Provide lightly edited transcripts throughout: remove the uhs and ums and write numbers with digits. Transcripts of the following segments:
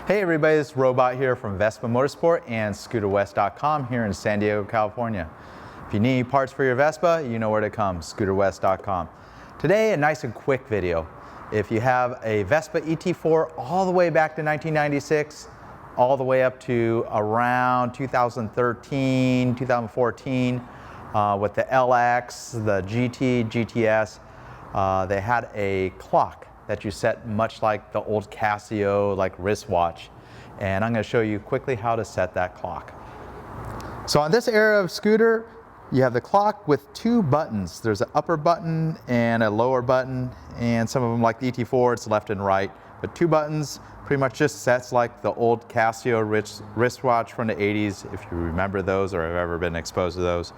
Hey everybody, it's Robot here from Vespa Motorsport and ScooterWest.com here in San Diego, California. If you need parts for your Vespa, you know where to come, ScooterWest.com. Today, a nice and quick video. If you have a Vespa ET4 all the way back to 1996, all the way up to around 2013, 2014, with the LX, the GT, GTS, they had a clock that you set much like the old Casio, like wristwatch. And I'm gonna show you quickly how to set that clock. So on this era of scooter, you have the clock with two buttons. There's an upper button and a lower button, and some of them like the ET4, it's left and right. But two buttons pretty much just sets like the old Casio wristwatch from the 80s, if you remember those or have ever been exposed to those.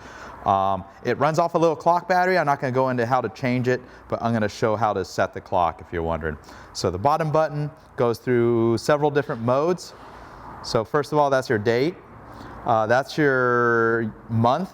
It runs off a little clock battery. I'm not going to go into how to change it, but I'm going to show how to set the clock if you're wondering. So the bottom button goes through several different modes. So first of all, that's your date. That's your month.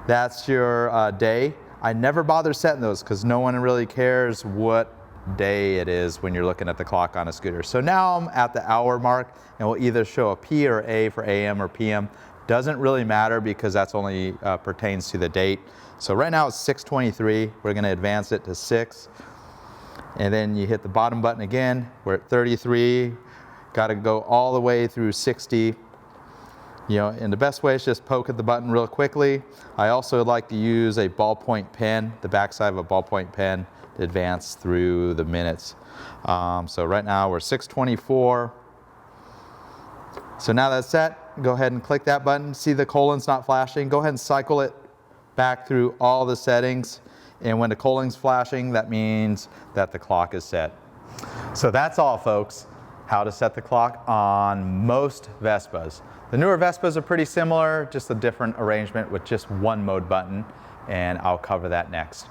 That's your day. I never bother setting those because no one really cares what day it is when you're looking at the clock on a scooter. So now I'm at the hour mark and we'll either show a P or A for AM or PM. Doesn't really matter because that's only pertains to the date. So right now it's 6:23. We're going to advance it to 6. And then you hit the bottom button again. We're at 33. Got to go all the way through 60. You know, and the best way is just poke at the button real quickly. I also like to use a ballpoint pen, the backside of a ballpoint pen, to advance through the minutes. So right now we're 6:24. So now that's set, go ahead and click that button. See the colon's not flashing. Go ahead and cycle it back through all the settings. And when the colon's flashing, that means that the clock is set. So that's all, folks. How to set the clock on most Vespas. The newer Vespas are pretty similar, just a different arrangement with just one mode button, and I'll cover that next.